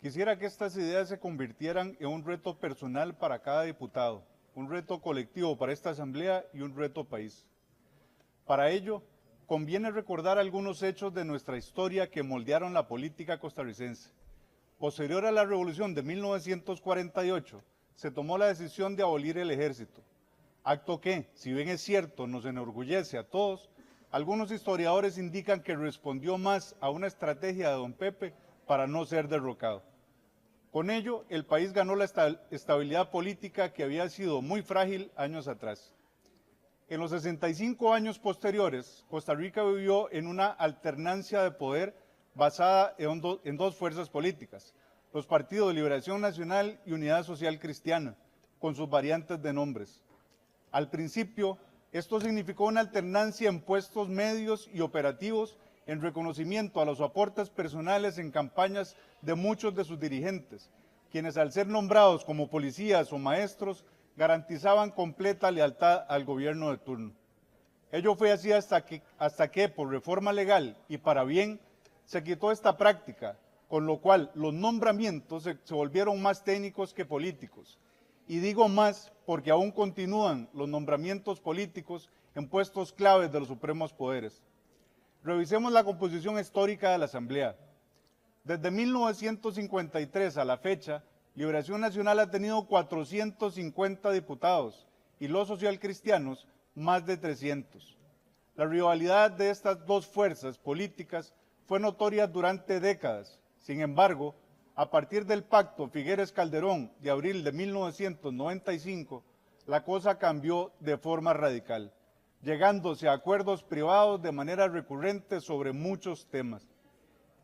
Quisiera que estas ideas se convirtieran en un reto personal para cada diputado, un reto colectivo para esta Asamblea y un reto país. Para ello, conviene recordar algunos hechos de nuestra historia que moldearon la política costarricense. Posterior a la Revolución de 1948, se tomó la decisión de abolir el ejército, acto que, si bien es cierto, nos enorgullece a todos, algunos historiadores indican que respondió más a una estrategia de don Pepe para no ser derrocado. Con ello, el país ganó la estabilidad política que había sido muy frágil años atrás. En los 65 años posteriores, Costa Rica vivió en una alternancia de poder basada en dos fuerzas políticas, los Partidos de Liberación Nacional y Unidad Social Cristiana, con sus variantes de nombres. Al principio, esto significó una alternancia en puestos medios y operativos en reconocimiento a los aportes personales en campañas de muchos de sus dirigentes, quienes al ser nombrados como policías o maestros, garantizaban completa lealtad al gobierno de turno. Ello fue así hasta que, por reforma legal y para bien, se quitó esta práctica, con lo cual los nombramientos se volvieron más técnicos que políticos. Y digo más porque aún continúan los nombramientos políticos en puestos claves de los supremos poderes. Revisemos la composición histórica de la Asamblea. Desde 1953 a la fecha, Liberación Nacional ha tenido 450 diputados y los socialcristianos más de 300. La rivalidad de estas dos fuerzas políticas fue notoria durante décadas. Sin embargo, a partir del pacto Figueres-Calderón de abril de 1995, la cosa cambió de forma radical, llegándose a acuerdos privados de manera recurrente sobre muchos temas.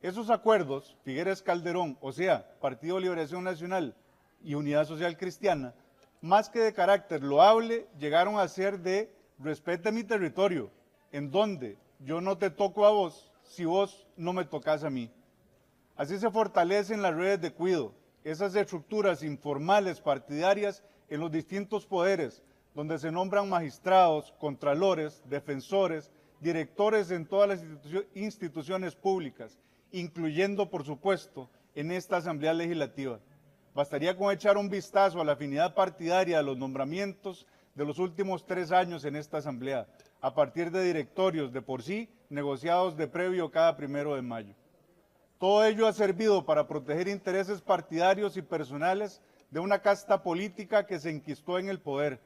Esos acuerdos, Figueres-Calderón, o sea, Partido de Liberación Nacional y Unidad Social Cristiana, más que de carácter loable, llegaron a ser de respete mi territorio, en donde yo no te toco a vos si vos no me tocas a mí. Así se fortalecen las redes de cuido, esas estructuras informales partidarias en los distintos poderes, donde se nombran magistrados, contralores, defensores, directores en todas las instituciones públicas, incluyendo, por supuesto, en esta Asamblea Legislativa. Bastaría con echar un vistazo a la afinidad partidaria de los nombramientos de los últimos 3 años en esta Asamblea, a partir de directorios de por sí negociados de previo cada 1 de mayo. Todo ello ha servido para proteger intereses partidarios y personales de una casta política que se enquistó en el poder.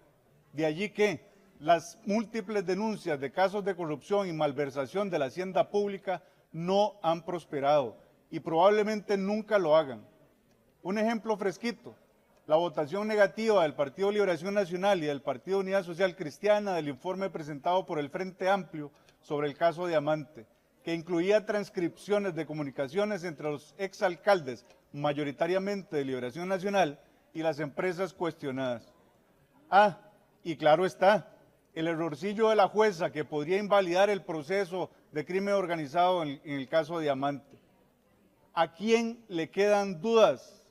De allí que las múltiples denuncias de casos de corrupción y malversación de la hacienda pública no han prosperado y probablemente nunca lo hagan. Un ejemplo fresquito, la votación negativa del Partido Liberación Nacional y del Partido Unidad Social Cristiana del informe presentado por el Frente Amplio sobre el caso Diamante, que incluía transcripciones de comunicaciones entre los exalcaldes, mayoritariamente de Liberación Nacional, y las empresas cuestionadas. Y claro está, el errorcillo de la jueza que podría invalidar el proceso de crimen organizado en el caso Diamante. ¿A quién le quedan dudas?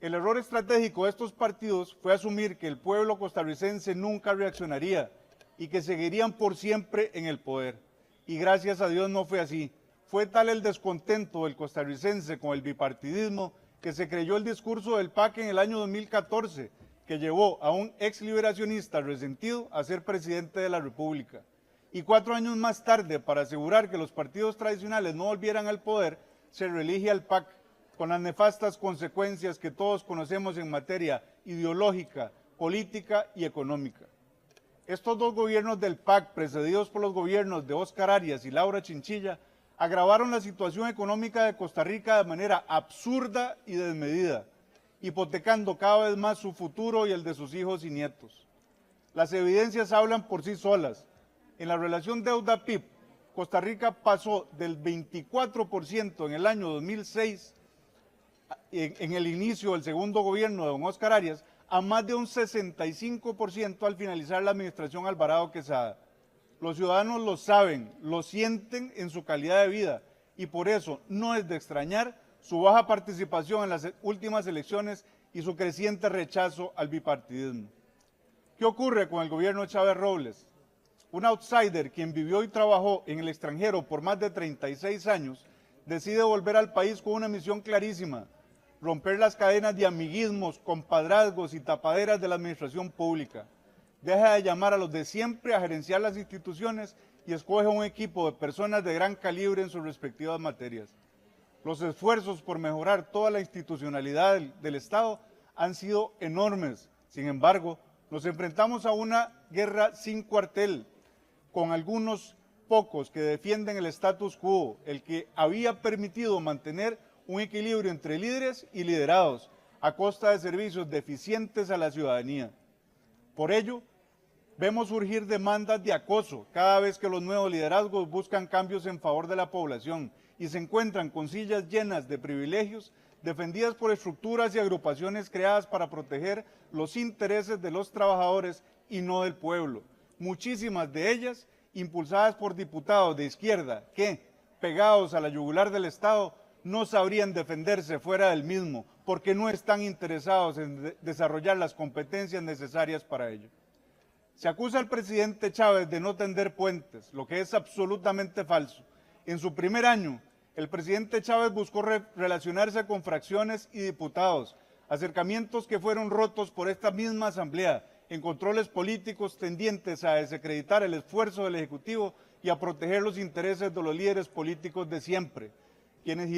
El error estratégico de estos partidos fue asumir que el pueblo costarricense nunca reaccionaría y que seguirían por siempre en el poder. Y gracias a Dios no fue así. Fue tal el descontento del costarricense con el bipartidismo que se creyó el discurso del PAC en el año 2014, que llevó a un ex liberacionista resentido a ser presidente de la República. Y 4 años más tarde, para asegurar que los partidos tradicionales no volvieran al poder, se reelige al PAC, con las nefastas consecuencias que todos conocemos en materia ideológica, política y económica. Estos dos gobiernos del PAC, precedidos por los gobiernos de Óscar Arias y Laura Chinchilla, agravaron la situación económica de Costa Rica de manera absurda y desmedida, hipotecando cada vez más su futuro y el de sus hijos y nietos. Las evidencias hablan por sí solas. En la relación deuda-PIB, Costa Rica pasó del 24% en el año 2006, en el inicio del segundo gobierno de don Óscar Arias, a más de un 65% al finalizar la administración Alvarado Quesada. Los ciudadanos lo saben, lo sienten en su calidad de vida y por eso no es de extrañar su baja participación en las últimas elecciones y su creciente rechazo al bipartidismo. ¿Qué ocurre con el gobierno de Chávez Robles? Un outsider quien vivió y trabajó en el extranjero por más de 36 años decide volver al país con una misión clarísima: romper las cadenas de amiguismos, compadrazgos y tapaderas de la administración pública. Deja de llamar a los de siempre a gerenciar las instituciones y escoge un equipo de personas de gran calibre en sus respectivas materias. Los esfuerzos por mejorar toda la institucionalidad del Estado han sido enormes. Sin embargo, nos enfrentamos a una guerra sin cuartel, con algunos pocos que defienden el status quo, el que había permitido mantener un equilibrio entre líderes y liderados, a costa de servicios deficientes a la ciudadanía. Por ello, vemos surgir demandas de acoso cada vez que los nuevos liderazgos buscan cambios en favor de la población y se encuentran con sillas llenas de privilegios defendidas por estructuras y agrupaciones creadas para proteger los intereses de los trabajadores y no del pueblo. Muchísimas de ellas impulsadas por diputados de izquierda que, pegados a la yugular del Estado, no sabrían defenderse fuera del mismo porque no están interesados en desarrollar las competencias necesarias para ello. Se acusa al presidente Chávez de no tender puentes, lo que es absolutamente falso. En su primer año, el presidente Chávez buscó relacionarse con fracciones y diputados, acercamientos que fueron rotos por esta misma asamblea, en controles políticos tendientes a desacreditar el esfuerzo del Ejecutivo y a proteger los intereses de los líderes políticos de siempre, quienes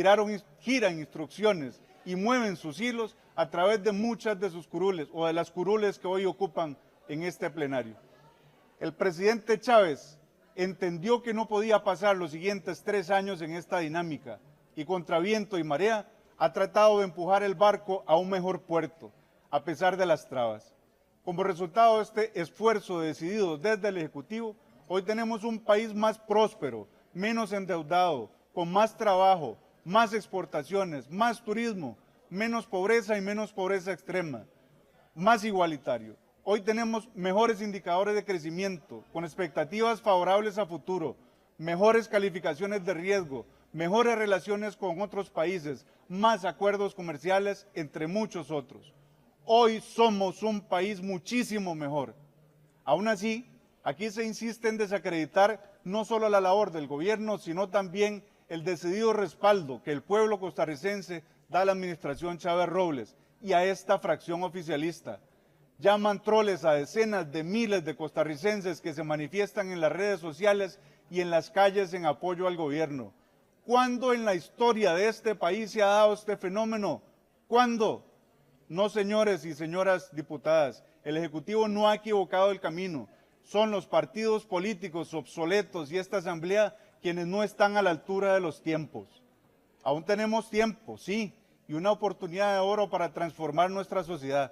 giran instrucciones y mueven sus hilos a través de muchas de sus curules o de las curules que hoy ocupan en este plenario. El presidente Chávez entendió que no podía pasar los siguientes 3 años en esta dinámica y contra viento y marea ha tratado de empujar el barco a un mejor puerto, a pesar de las trabas. Como resultado de este esfuerzo decidido desde el Ejecutivo, hoy tenemos un país más próspero, menos endeudado, con más trabajo, más exportaciones, más turismo, menos pobreza y menos pobreza extrema, más igualitario. Hoy tenemos mejores indicadores de crecimiento, con expectativas favorables a futuro, mejores calificaciones de riesgo, mejores relaciones con otros países, más acuerdos comerciales, entre muchos otros. Hoy somos un país muchísimo mejor. Aún así, aquí se insiste en desacreditar no solo la labor del gobierno, sino también el decidido respaldo que el pueblo costarricense da a la administración Chávez Robles y a esta fracción oficialista. Llaman troles a decenas de miles de costarricenses que se manifiestan en las redes sociales y en las calles en apoyo al gobierno. ¿Cuándo en la historia de este país se ha dado este fenómeno? ¿Cuándo? No, señores y señoras diputadas, el Ejecutivo no ha equivocado el camino. Son los partidos políticos obsoletos y esta asamblea quienes no están a la altura de los tiempos. Aún tenemos tiempo, sí, y una oportunidad de oro para transformar nuestra sociedad.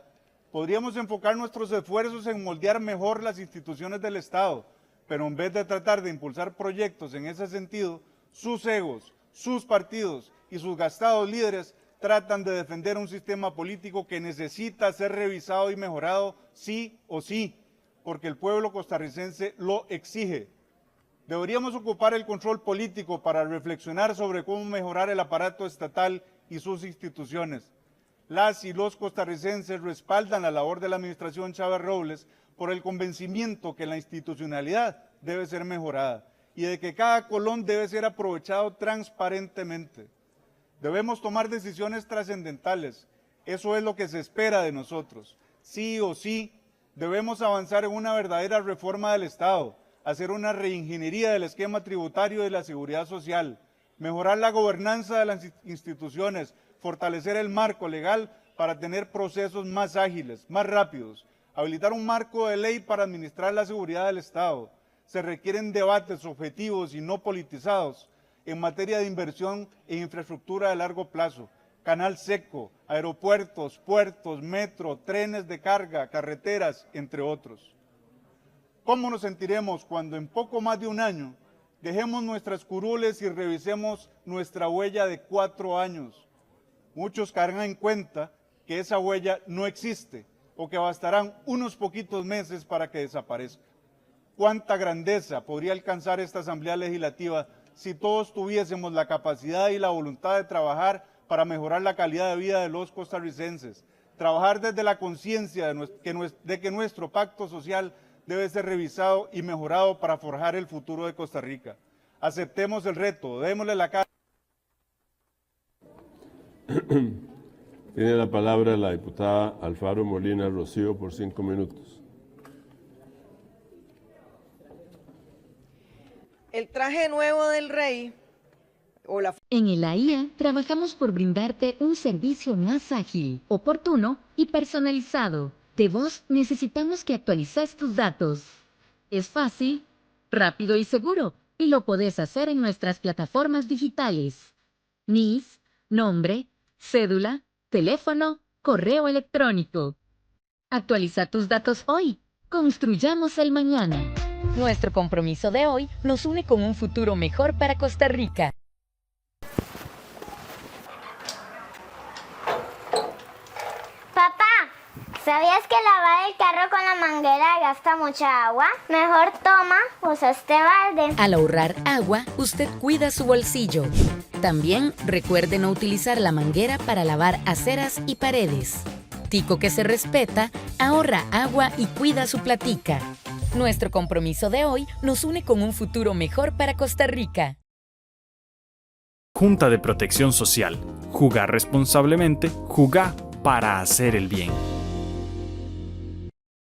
Podríamos enfocar nuestros esfuerzos en moldear mejor las instituciones del Estado, pero en vez de tratar de impulsar proyectos en ese sentido, sus egos, sus partidos y sus gastados líderes tratan de defender un sistema político que necesita ser revisado y mejorado sí o sí, porque el pueblo costarricense lo exige. Deberíamos ocupar el control político para reflexionar sobre cómo mejorar el aparato estatal y sus instituciones. Las y los costarricenses respaldan la labor de la administración Chávez Robles por el convencimiento que la institucionalidad debe ser mejorada y de que cada colón debe ser aprovechado transparentemente. Debemos tomar decisiones trascendentales. Eso es lo que se espera de nosotros. Sí o sí, debemos avanzar en una verdadera reforma del Estado, hacer una reingeniería del esquema tributario y de la seguridad social, mejorar la gobernanza de las instituciones, fortalecer el marco legal para tener procesos más ágiles, más rápidos, habilitar un marco de ley para administrar la seguridad del Estado. Se requieren debates objetivos y no politizados en materia de inversión en infraestructura de largo plazo, canal seco, aeropuertos, puertos, metro, trenes de carga, carreteras, entre otros. ¿Cómo nos sentiremos cuando en poco más de un año dejemos nuestras curules y revisemos nuestra huella de 4 años? Muchos caerán en cuenta que esa huella no existe o que bastarán unos poquitos meses para que desaparezca. ¿Cuánta grandeza podría alcanzar esta Asamblea Legislativa si todos tuviésemos la capacidad y la voluntad de trabajar para mejorar la calidad de vida de los costarricenses? Trabajar desde la conciencia de que nuestro pacto social debe ser revisado y mejorado para forjar el futuro de Costa Rica. Aceptemos el reto, démosle la cara. Tiene la palabra la diputada Alfaro Molina Rocío por 5 minutos. El traje nuevo del rey o la... En el AIA trabajamos por brindarte un servicio más ágil, oportuno y personalizado. De vos necesitamos que actualices tus datos. Es fácil, rápido y seguro, y lo podés hacer en nuestras plataformas digitales. NIS, nombre, cédula, teléfono, correo electrónico. Actualiza tus datos hoy. Construyamos el mañana. Nuestro compromiso de hoy nos une con un futuro mejor para Costa Rica. Papá, ¿sabías que lavar el carro con la manguera gasta mucha agua? Mejor usa este balde. Al ahorrar agua, usted cuida su bolsillo. También recuerde no utilizar la manguera para lavar aceras y paredes. Tico que se respeta, ahorra agua y cuida su platica. Nuestro compromiso de hoy nos une con un futuro mejor para Costa Rica. Junta de Protección Social. Jugar responsablemente, jugar para hacer el bien.